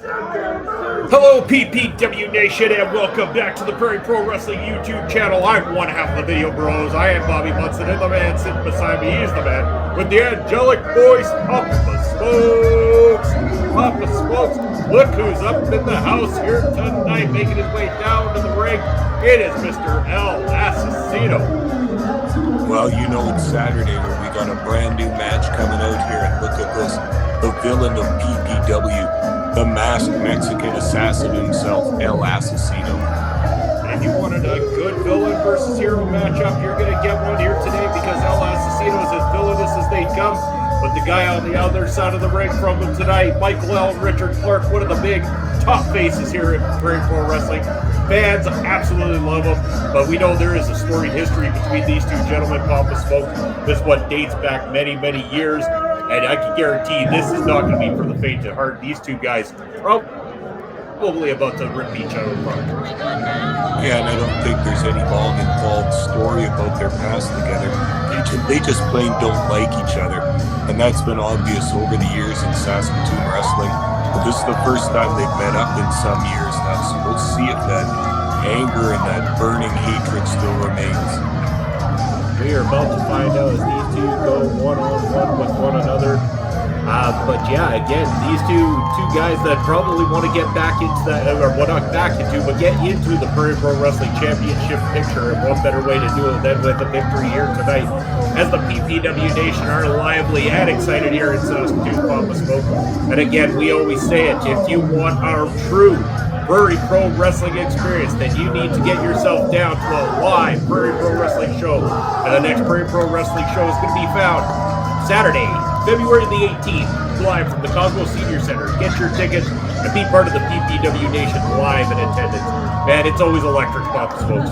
Hello, PPW Nation, and welcome back to the Prairie Pro Wrestling YouTube channel. I'm one half of the Video Bros. I am Bobby Munson, and the man sitting beside me is the man with the angelic voice, Papa Smokes. Papa Smokes, look who's up in the house here tonight, making his way down to the ring. It is Mr. El Asesino. Well, you know it's Saturday when we got a brand new match coming out here, and look at this. The villain of PPW, the masked Mexican assassin himself, El Asesino. And you wanted a good villain versus hero matchup, you're going to get one here today because El Asesino is as villainous as they come. But the guy on the other side of the ring from him tonight, Michael L. Richard Clark, one of the big top faces here at Prairie Pro Wrestling. Fans absolutely love him, but we know there is a storied history between these two gentlemen, Papa Smoke. This one dates back many, many years, and I can guarantee this is not going to be for the faint of heart. These two guys probably about to rip each other apart. Yeah, and I don't think there's any long involved story about their past together. They just plain don't like each other, and that's been obvious over the years in Saskatoon wrestling. But this is the first time they've met up in some years now, so we'll see if that anger and that burning hatred still remains. We are about to find out as these two go one-on-one with one another. But yeah, again, these two guys that probably want to get back into that, or well, not back into, but get into the Prairie Pro Wrestling Championship picture. And what better way to do it than with a victory here tonight, as the PPW Nation are lively and excited here in Saskatoon, Papa Smoke. And again, we always say it, if you want our true Prairie Pro Wrestling experience, then you need to get yourself down to a live Prairie Pro Wrestling show. And the next Prairie Pro Wrestling show is going to be found Saturday, February the 18th, live from the Cosmo Senior Center. Get your tickets and be part of the PPW Nation live in attendance. Man, it's always electric, Papa Smokes.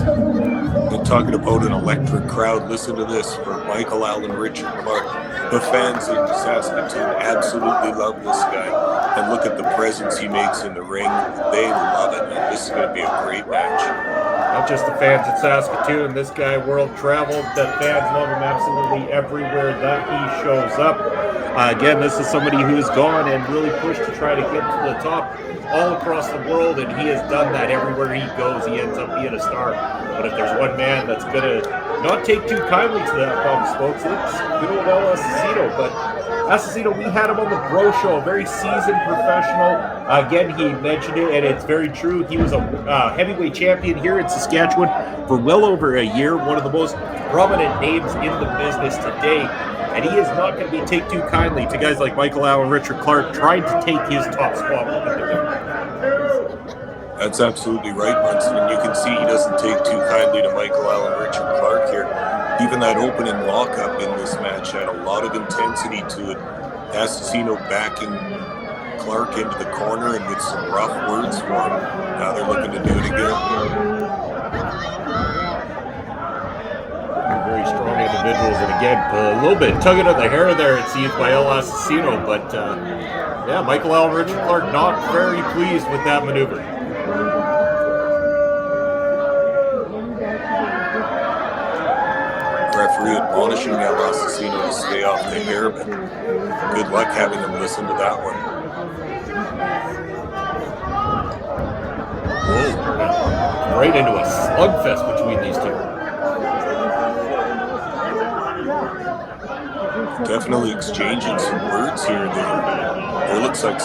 And talking about an electric crowd, listen to this for Michael Allen, Richard Clark. The fans in Saskatoon absolutely love this guy. And look at the presence he makes in the ring. They love it, and this is going to be a great match. Not just the fans in Saskatoon, this guy world traveled. The fans love him absolutely everywhere that he shows up. Again, this is somebody who has gone and really pushed to try to get to the top all across the world, and he has done that everywhere he goes. He ends up being a star. But if there's one man that's going to not take too kindly to that, Papa Smokes, it's good old El Asesino. But Asesino, we had him on the Bro Show, a very seasoned professional. Again, he mentioned it, and it's very true. He was a heavyweight champion here in Saskatchewan for well over a year, one of the most prominent names in the business today. And he is not going to be take too kindly to guys like Michael Allen, Richard Clark, trying to take his top spot. That's absolutely right, Munson, and you can see he doesn't take too kindly to Michael Allen, Richard Clark here. Even that opening lockup in this match had a lot of intensity to it. Asesino backing Clark into the corner and with some rough words for him. Now they're looking to do it again. Very strong individuals, and again, a little bit tugging at the hair there, it seems, by El Asesino, but yeah, Michael L. Richard Clark not very pleased with that maneuver. Referee admonishing El Asesino to stay off the hair, but good luck having him listen to that one. Whoa. Right into a slugfest between these two. Definitely exchanging some words here. There looks like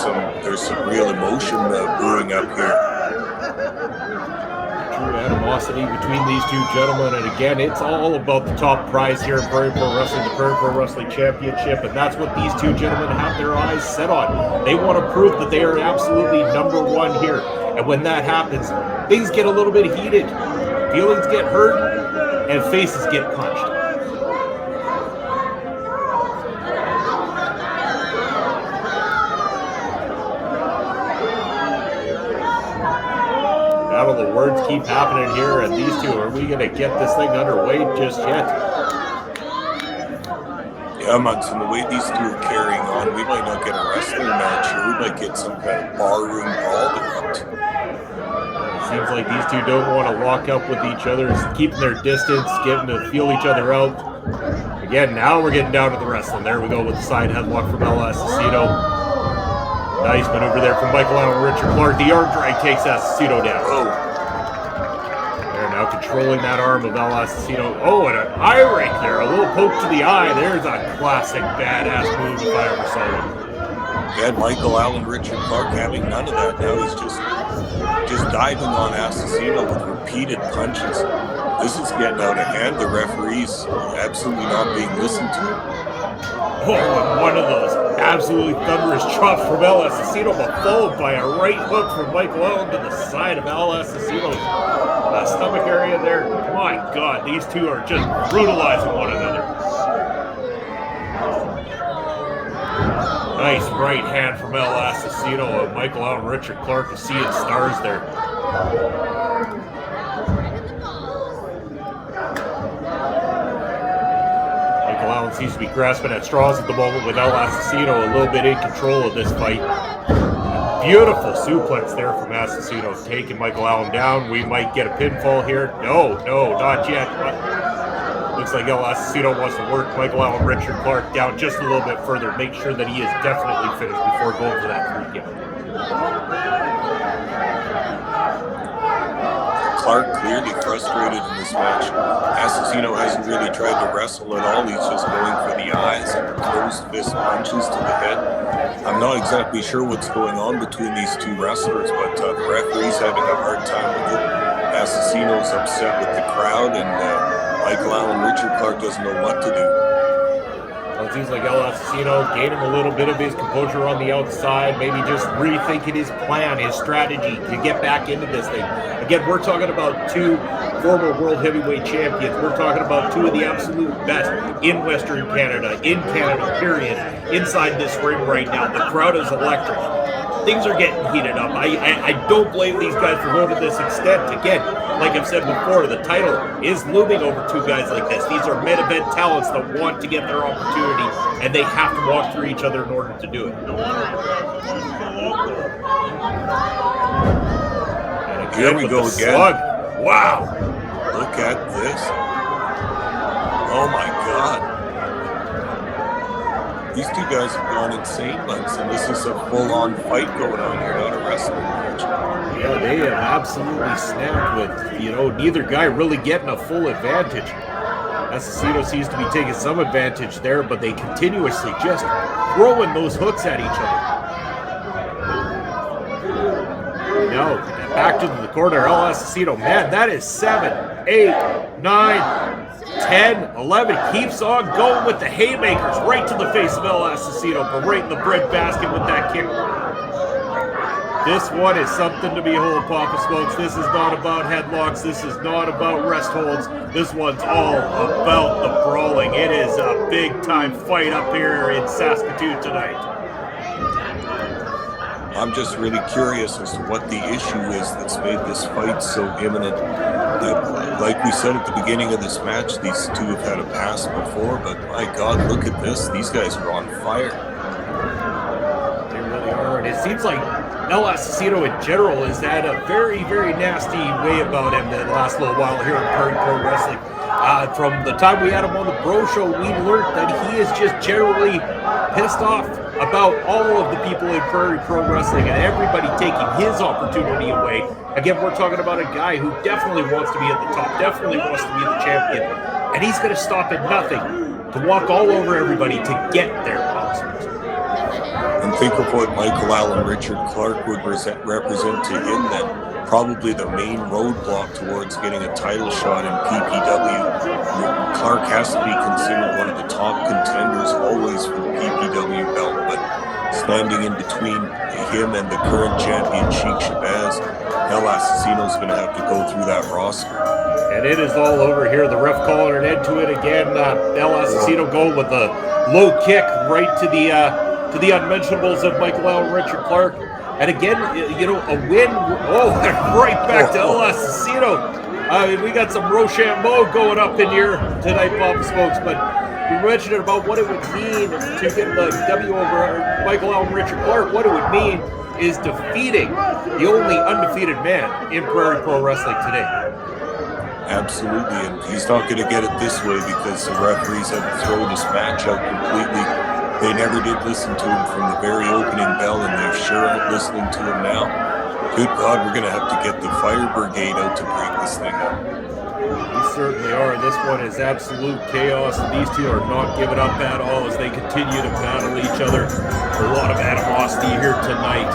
there's some real emotion brewing up here. True animosity between these two gentlemen, and again, it's all about the top prize here in Prairie Pro Wrestling, the Prairie Pro Wrestling Championship, and that's what these two gentlemen have their eyes set on. They want to prove that they are absolutely number one here, and when that happens, things get a little bit heated, feelings get hurt, and faces get punched. The words keep happening here, and these two, are we going to get this thing underway just yet? Yeah, Munson, the way these two are carrying on, we might not get a wrestling match here. We might get some kind of barroom brawl event. Seems like these two don't want to lock up with each other, keeping their distance, getting to feel each other out. Again, now we're getting down to the wrestling. There we go with the side headlock from El Asesino. Nice maneuver there from Michael Allen Richard Clark. The arm drag takes Asesino down. Oh. They're now controlling that arm of El Asesino. Oh, and an eye rake there. A little poke to the eye. There's a classic badass move if I ever saw one. And Michael Allen Richard Clark having none of that. Now he's just diving on Asesino with repeated punches. This is getting out of hand. The referee's absolutely not being listened to. Oh, and one of those absolutely thunderous chops from El Asesino, but followed by a right hook from Michael Allen to the side of El Asesino's stomach area there. My God, these two are just brutalizing one another. Nice right hand from El Asesino. Michael Allen Richard Clark is seeing stars there. Michael Allen seems to be grasping at straws at the moment with El Asesino a little bit in control of this fight. Beautiful suplex there from Asesino, taking Michael Allen down. We might get a pinfall here. No, not yet. Looks like El Asesino wants to work Michael Allen Richard Clark down just a little bit further, make sure that he is definitely finished before going for that 3 count. Clark clearly frustrated in this match. Asesino hasn't really tried to wrestle at all. He's just going for the eyes and closed fist punches to the head. I'm not exactly sure what's going on between these two wrestlers, but the referee's having a hard time with it. Asesino's upset with the crowd, and Michael Allen Richard Clark doesn't know what to do. Well, it seems like El Asesino gaining a little bit of his composure on the outside, maybe just rethinking his plan, his strategy to get back into this thing. Again, we're talking about 2 former world heavyweight champions. We're talking about 2 of the absolute best in Western Canada, period, inside this ring right now. The crowd is electric. Things are getting heated up. I don't blame these guys for going to this extent. Again, like I've said before, the title is looming over 2 guys like this. These are main event talents that want to get their opportunity, and they have to walk through each other in order to do it. Here we go again. Slug. Wow. Look at this. Oh my God. These 2 guys have gone insane months, and this is a full-on fight going on here, not a wrestling match. Yeah, they have absolutely snapped with, neither guy really getting a full advantage. Asesino seems to be taking some advantage there, but they continuously just throwing those hooks at each other. No, back to the corner, El Asesino. Man, that is 7, 8, 9, 10, 11. Keeps on going with the haymakers right to the face of El Asesino, but right in the bread basket with that kick. This one is something to behold, Papa Smokes. This is not about headlocks. This is not about rest holds. This one's all about the brawling. It is a big-time fight up here in Saskatoon tonight. I'm just really curious as to what the issue is that's made this fight so imminent. Like we said at the beginning of this match, these 2 have had a past before, but my God, look at this. These guys are on fire. They really are, and it seems like El Asesino in general has had a very, very nasty way about him the last little while here in Prairie Pro Wrestling. From the time we had him on the Bro Show, we learned that he is just generally pissed off about all of the people in Prairie Pro Wrestling and everybody taking his opportunity away. Again, we're talking about a guy who definitely wants to be at the top, definitely wants to be the champion, and he's going to stop at nothing to walk all over everybody to get their boxers. And think of what Michael Allen Richard Clark would represent to him then. Probably the main roadblock towards getting a title shot in PPW. Clark has to be considered one of the top contenders always for the PPW belt, but standing in between him and the current champion Sheik Shabazz, El Asesino's going to have to go through that roster. And it is all over here. The ref calling an end to it again. El Asesino going with a low kick right to the unmentionables of Michael Allen Richard Clark. And again, a win. Oh, right back to El Asesino. We got some Rochambeau going up in here tonight, Papa Smokes. But we mentioned about what it would mean to get the W over Michael Allen Richard Clark. What it would mean is defeating the only undefeated man in Prairie Pro Wrestling today. Absolutely, and he's not going to get it this way because the referees have thrown this match out completely. They never did listen to him from the very opening bell, and they sure aren't listening to him now. Good God, we're going to have to get the fire brigade out to break this thing up. We certainly are. This one is absolute chaos, and these two are not giving up at all as they continue to battle each other. A lot of animosity here tonight.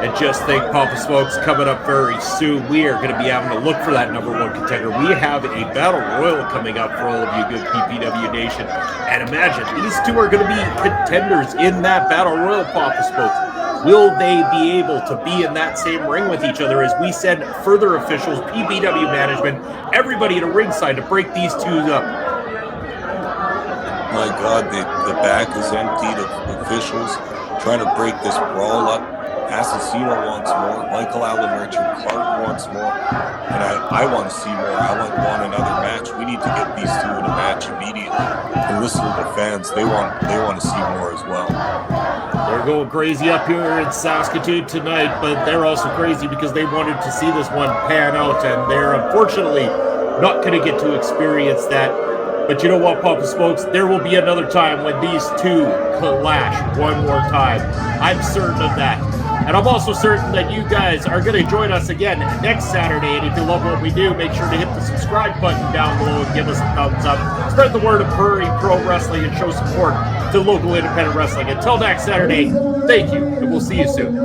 And just think, Papa Smokes, coming up very soon, we are going to be having to look for that #1 contender. We have a Battle Royal coming up for all of you good PPW Nation. And imagine, these two are going to be contenders in that Battle Royal, Papa Smokes. Will they be able to be in that same ring with each other as we send further officials, PPW management, everybody to ringside to break these two up? My God, the back is emptied of officials trying to break this brawl up. Asesino wants more. Michael Allen Richard Clark wants more. And I want to see more. I want another match. We need to get these two in a match immediately. And listen to the fans. They want to see more as well. They're going crazy up here in Saskatoon tonight, but they're also crazy because they wanted to see this one pan out, and they're unfortunately not going to get to experience that. But you know what, Papa Smokes? There will be another time when these two clash one more time. I'm certain of that. And I'm also certain that you guys are going to join us again next Saturday. And if you love what we do, make sure to hit the subscribe button down below and give us a thumbs up. Spread the word of Prairie Pro Wrestling and show support to local independent wrestling. Until next Saturday, thank you, and we'll see you soon.